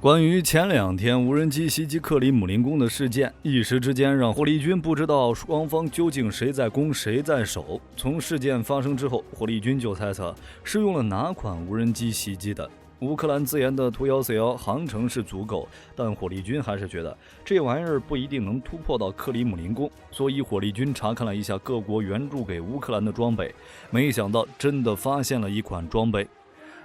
关于前2天无人机袭击克里姆林宫的事件，一时之间让火力军不知道双方究竟谁在攻谁在守。从事件发生之后，火力军就猜测是用了哪款无人机袭击的。乌克兰自研的图141航程是足够，但火力军还是觉得这玩意儿不一定能突破到克里姆林宫，所以火力军查看了一下各国援助给乌克兰的装备，没想到真的发现了一款装备。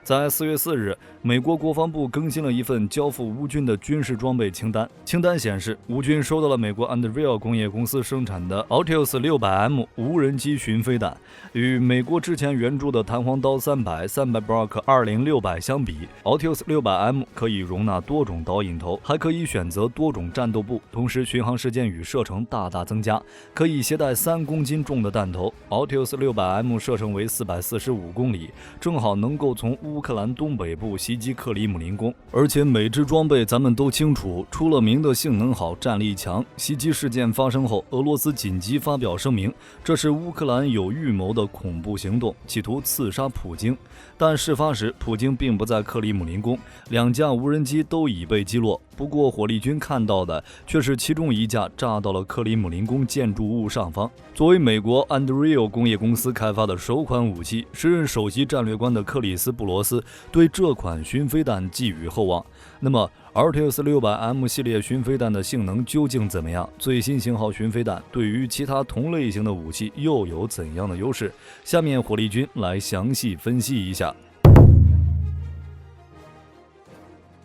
在4月4日，美国国防部更新了一份交付乌军的军事装备清单。清单显示，乌军收到了美国 Anduril 工业公司生产的 Altius 600M 无人机巡飞弹。与美国之前援助的弹簧刀300 Block 20600相比， Altius 600M 可以容纳多种导引头，还可以选择多种战斗部，同时巡航时间与射程大大增加，可以携带3公斤重的弹头。Altius 600M 射程为445公里，正好能够从乌克兰东北部袭击克里姆林宫。而且每支装备咱们都清楚，出了名的性能好，战力强。袭击事件发生后，俄罗斯紧急发表声明，这是乌克兰有预谋的恐怖行动，企图刺杀普京。但事发时，普京并不在克里姆林宫，2架无人机都已被击落。不过火力军看到的却是其中1架炸到了克里姆林宫建筑物上方。作为美国 Anduril 工业公司开发的首款武器，时任首席战略官的克里斯布罗斯对这款巡飞弹寄予厚望。那么 Altius 600M 系列巡飞弹的性能究竟怎么样？最新型号巡飞弹对于其他同类型的武器又有怎样的优势？下面火力军来详细分析一下。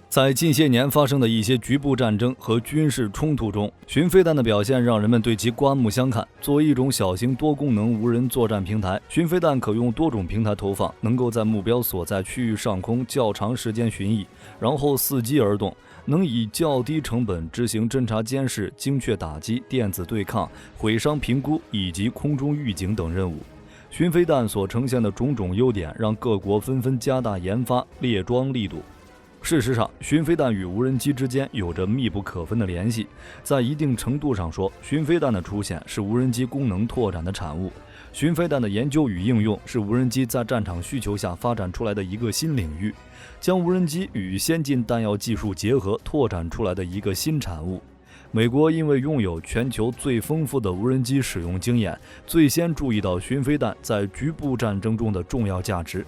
在近些年发生的一些局部战争和军事冲突中，巡飞弹的表现让人们对其刮目相看。作为一种小型多功能无人作战平台，巡飞弹可用多种平台投放，能够在目标所在区域上空较长时间巡弋，然后伺机而动，能以较低成本执行侦察监视、精确打击、电子对抗、毁伤评估以及空中预警等任务。巡飞弹所呈现的种种优点，让各国纷纷加大研发列装力度。事实上，巡飞弹与无人机之间有着密不可分的联系。在一定程度上说，巡飞弹的出现是无人机功能拓展的产物。巡飞弹的研究与应用是无人机在战场需求下发展出来的一个新领域，将无人机与先进弹药技术结合拓展出来的一个新产物。美国因为拥有全球最丰富的无人机使用经验，最先注意到巡飞弹在局部战争中的重要价值。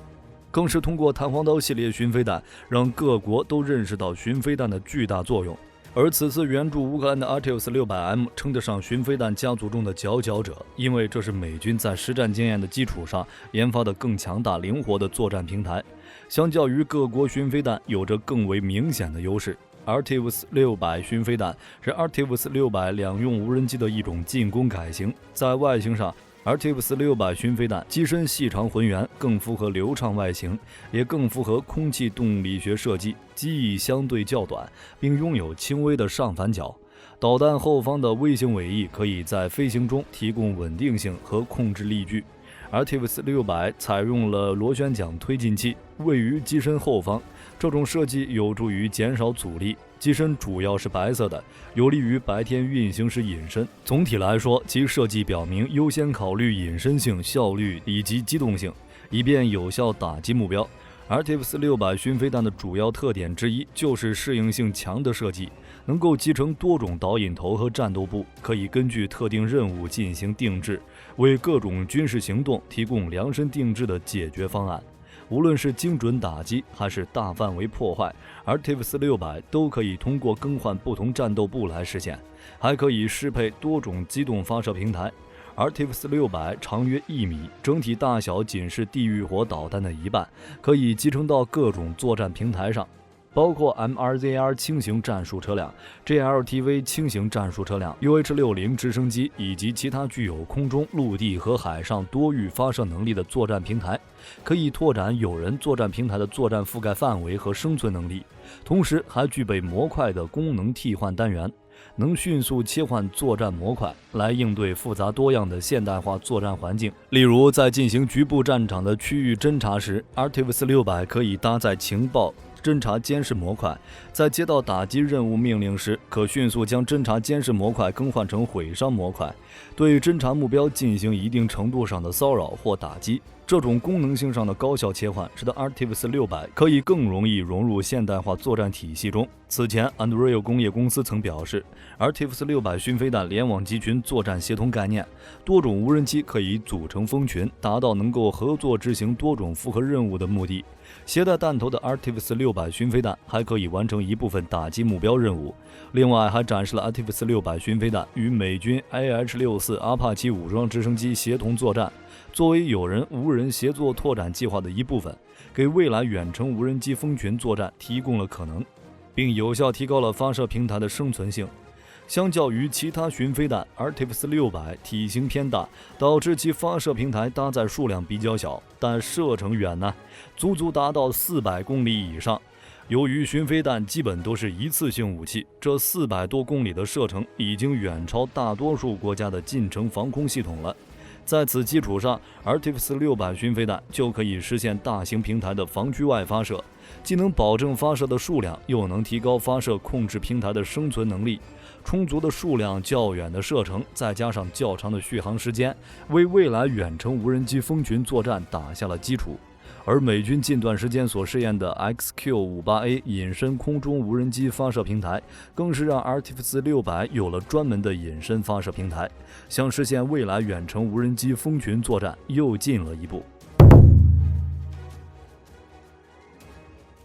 更是通过弹簧刀系列巡飞弹，让各国都认识到巡飞弹的巨大作用。而此次援助乌克兰的 Altius 600M 称得上巡飞弹家族中的佼佼者，因为这是美军在实战经验的基础上研发的更强大灵活的作战平台，相较于各国巡飞弹有着更为明显的优势。Altius 600巡飞弹是 Altius 600两用无人机的一种进攻改型，在外形上Altius 600巡飞弹机身细长浑圆，更符合流畅外形，也更符合空气动力学设计，机翼相对较短，并拥有轻微的上反角。导弹后方的微型尾翼可以在飞行中提供稳定性和控制力矩。Altius 600采用了螺旋桨推进器，位于机身后方，这种设计有助于减少阻力。机身主要是白色的，有利于白天运行时隐身。总体来说，其设计表明优先考虑隐身性、效率以及机动性，以便有效打击目标。Altius 600巡飞弹的主要特点之一就是适应性强的设计，能够集成多种导引头和战斗部，可以根据特定任务进行定制，为各种军事行动提供量身定制的解决方案。无论是精准打击还是大范围破坏， Altius 600都可以通过更换不同战斗部来实现，还可以适配多种机动发射平台。Altius 600长约1米，整体大小仅是地狱火导弹的1半，可以集成到各种作战平台上，包括 MRZR 轻型战术车辆、GLTV 轻型战术车辆、UH-60直升机以及其他具有空中、陆地和海上多域发射能力的作战平台，可以拓展有人作战平台的作战覆盖范围和生存能力，同时还具备模块的功能替换单元，能迅速切换作战模块来应对复杂多样的现代化作战环境。例如，在进行局部战场的区域侦察时， Altius 600可以搭载情报、侦察监视模块，在接到打击任务命令时，可迅速将侦察监视模块更换成毁伤模块，对侦察目标进行一定程度上的骚扰或打击。这种功能性上的高效切换，使得 Arctis 600可以更容易融入现代化作战体系中。此前 Anduril 工业公司曾表示， Arctis 600巡飞弹联网集群作战协同概念，多种无人机可以组成蜂群，达到能够合作执行多种复合任务的目的。携带弹头的 Arctis 600巡飞弹还可以完成一部分打击目标任务。另外还展示了 Arctis 600巡飞弹与美军 AH-64 阿帕奇武装直升机协同作战，作为有人无人协作拓展计划的一部分，给未来远程无人机蜂群作战提供了可能，并有效提高了发射平台的生存性。相较于其他巡飞弹 ，Arctis 600体型偏大，导致其发射平台搭载数量比较小，但射程远呢，足达到400公里以上。由于巡飞弹基本都是一次性武器，这400多公里的射程已经远超大多数国家的近程防空系统了。在此基础上 ，Arctis 600巡飞弹就可以实现大型平台的防区外发射，既能保证发射的数量，又能提高发射控制平台的生存能力。充足的数量、较远的射程，再加上较长的续航时间，为未来远程无人机蜂群作战打下了基础。而美军近段时间所试验的 XQ-58A 隐身空中无人机发射平台，更是让 Arctis 600有了专门的隐身发射平台，向实现未来远程无人机蜂群作战又近了一步。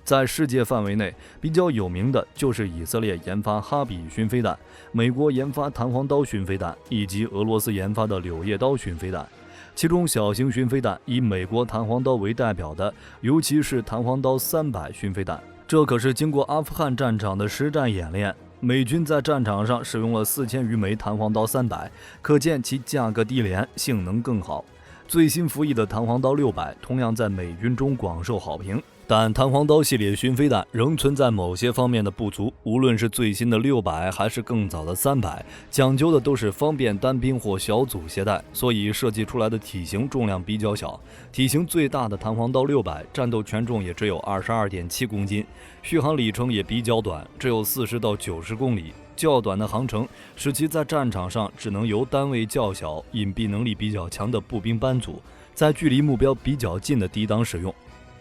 在世界范围内比较有名的就是以色列研发哈比巡飞弹、美国研发弹簧刀巡飞弹以及俄罗斯研发的柳叶刀巡飞弹。其中小型巡飞弹以美国弹簧刀为代表的，尤其是弹簧刀300巡飞弹，这可是经过阿富汗战场的实战演练。美军在战场上使用了4000余枚弹簧刀300，可见其价格低廉，性能更好。最新服役的弹簧刀600同样在美军中广受好评，但弹簧刀系列巡飞弹仍存在某些方面的不足，无论是最新的600还是更早的300，讲究的都是方便单兵或小组携带，所以设计出来的体型重量比较小。体型最大的弹簧刀600战斗权重也只有 22.7 公斤，续航里程也比较短，只有40到90公里。较短的航程使其在战场上只能由单位较小、隐蔽能力比较强的步兵班组在距离目标比较近的抵挡使用，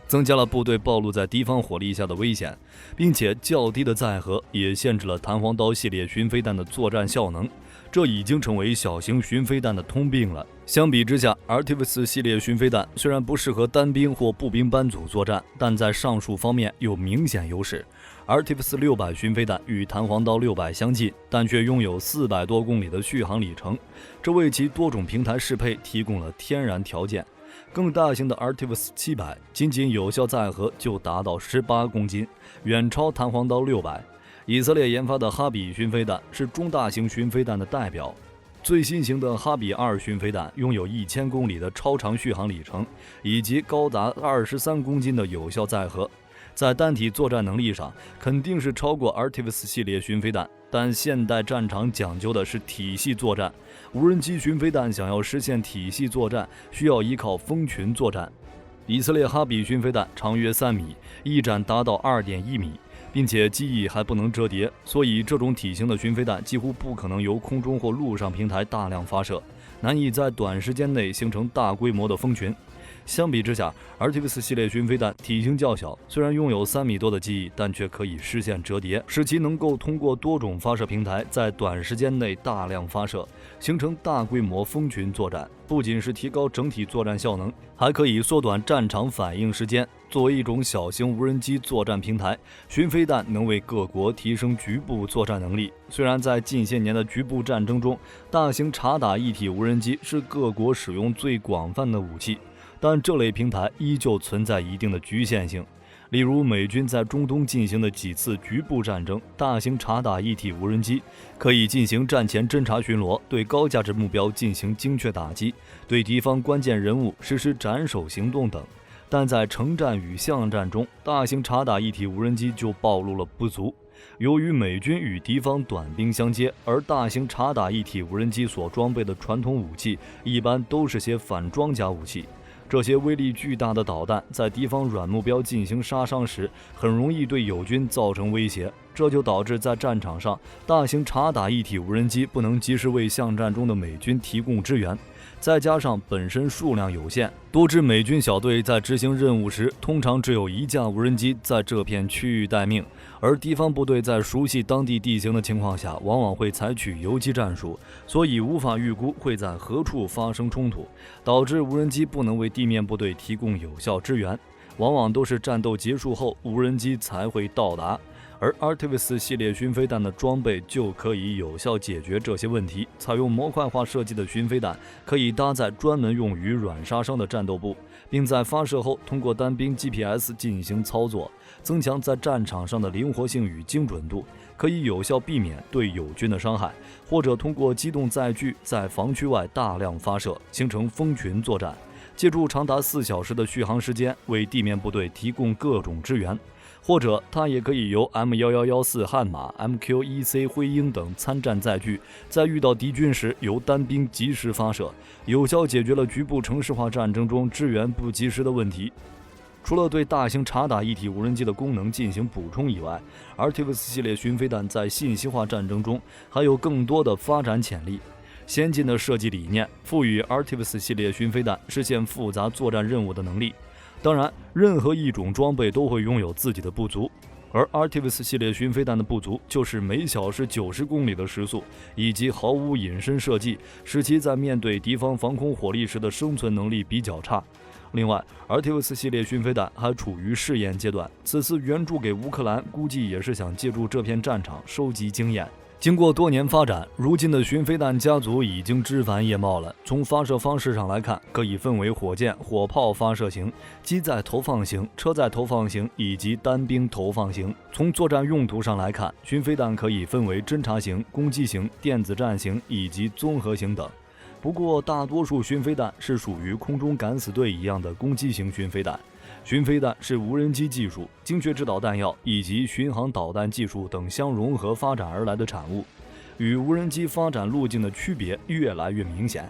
增加了部队暴露在敌方火力下的危险，并且较低的载荷也限制了弹簧刀系列巡飞弹的作战效能，这已经成为小型巡飞弹的通病了。相比之下 ，Arctis 系列巡飞弹虽然不适合单兵或步兵班组作战，但在上述方面有明显优势。Arctis 600巡飞弹与弹簧刀600相近，但却拥有400多公里的续航里程，这为其多种平台适配提供了天然条件。更大型的 Arctis 700仅仅有效载荷就达到18公斤，远超弹簧刀600。以色列研发的哈比巡飞弹是中大型巡飞弹的代表。最新型的哈比2巡飞弹拥有1000公里的超长续航里程，以及高达23公斤的有效载荷。在单体作战能力上肯定是超过 Arctis 系列巡飞弹，但现代战场讲究的是体系作战，无人机巡飞弹想要实现体系作战，需要依靠蜂群作战。以色列哈比巡飞弹长约3米，翼展达到2.1米，并且机翼还不能折叠，所以这种体型的巡飞弹几乎不可能由空中或陆上平台大量发射，难以在短时间内形成大规模的蜂群。相比之下 ，Arctis 系列巡飞弹体型较小，虽然拥有3米多的机翼，但却可以实现折叠，使其能够通过多种发射平台在短时间内大量发射，形成大规模蜂群作战。不仅是提高整体作战效能，还可以缩短战场反应时间。作为一种小型无人机作战平台，巡飞弹能为各国提升局部作战能力。虽然在近些年的局部战争中，大型察打一体无人机是各国使用最广泛的武器，但这类平台依旧存在一定的局限性。例如，美军在中东进行的几次局部战争，大型察打一体无人机可以进行战前侦察巡逻，对高价值目标进行精确打击，对敌方关键人物实施斩首行动等。但在城战与巷战中，大型察打一体无人机就暴露了不足。由于美军与敌方短兵相接，而大型察打一体无人机所装备的传统武器一般都是些反装甲武器，这些威力巨大的导弹在敌方软目标进行杀伤时，很容易对友军造成威胁，这就导致在战场上，大型察打一体无人机不能及时为巷战中的美军提供支援。再加上本身数量有限，多支美军小队在执行任务时，通常只有1架无人机在这片区域待命，而敌方部队在熟悉当地地形的情况下，往往会采取游击战术，所以无法预估会在何处发生冲突，导致无人机不能为地面部队提供有效支援，往往都是战斗结束后无人机才会到达。而 Artemis 系列巡飞弹的装备就可以有效解决这些问题。采用模块化设计的巡飞弹可以搭载专门用于软杀伤的战斗部，并在发射后通过单兵 GPS 进行操作，增强在战场上的灵活性与精准度，可以有效避免对友军的伤害，或者通过机动载具在防区外大量发射，形成蜂群作战，借助长达4小时的续航时间为地面部队提供各种支援。或者它也可以由 M1114 悍马、MQ-1C 灰鹰等参战载具，在遇到敌军时由单兵及时发射，有效解决了局部城市化战争中支援不及时的问题。除了对大型察打一体无人机的功能进行补充以外，Artemis 系列巡飞弹在信息化战争中还有更多的发展潜力。先进的设计理念赋予 Artemis 系列巡飞弹实现复杂作战任务的能力。当然，任何一种装备都会拥有自己的不足，而 Artemis 系列巡飞弹的不足就是每小时90公里的时速，以及毫无隐身设计，使其在面对敌方防空火力时的生存能力比较差。另外 Artemis 系列巡飞弹还处于试验阶段，此次援助给乌克兰估计也是想借助这片战场收集经验。经过多年发展，如今的巡飞弹家族已经枝繁叶茂了。从发射方式上来看，可以分为火箭、火炮发射型、机载投放型、车载投放型以及单兵投放型。从作战用途上来看，巡飞弹可以分为侦察型、攻击型、电子战型以及综合型等。不过，大多数巡飞弹是属于空中敢死队一样的攻击型巡飞弹。巡飞弹是无人机技术、精确制导弹药以及巡航导弹技术等相融合发展而来的产物，与无人机发展路径的区别越来越明显。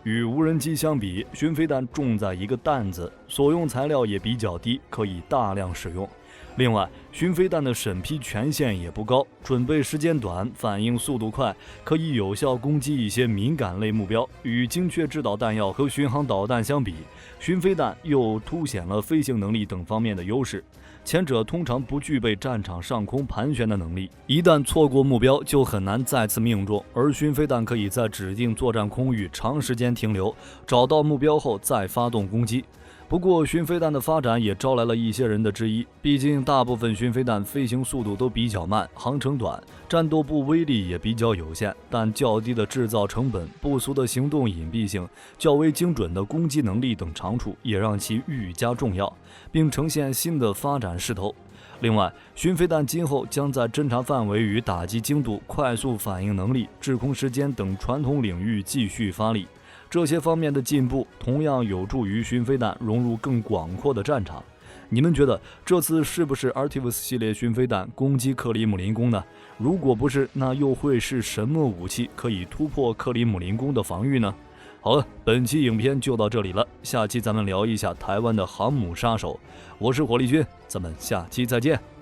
与无人机相比，巡飞弹重在一个弹字，所用材料也比较低，可以大量使用。另外，巡飞弹的审批权限也不高，准备时间短，反应速度快，可以有效攻击一些敏感类目标。与精确制导弹药和巡航导弹相比，巡飞弹又凸显了飞行能力等方面的优势。前者通常不具备战场上空盘旋的能力，一旦错过目标就很难再次命中，而巡飞弹可以在指定作战空域长时间停留，找到目标后再发动攻击。不过，巡飞弹的发展也招来了一些人的质疑，毕竟大部分巡飞弹飞行速度都比较慢，航程短，战斗部威力也比较有限，但较低的制造成本、不俗的行动隐蔽性、较为精准的攻击能力等长处，也让其愈加重要，并呈现新的发展势头。另外，巡飞弹今后将在侦察范围与打击精度、快速反应能力、制空时间等传统领域继续发力。这些方面的进步同样有助于巡飞弹融入更广阔的战场。你们觉得这次是不是 Artemis 系列巡飞弹攻击克里姆林宫呢？如果不是，那又会是什么武器可以突破克里姆林宫的防御呢？好了，本期影片就到这里了，下期咱们聊一下台湾的航母杀手。我是火力军，咱们下期再见。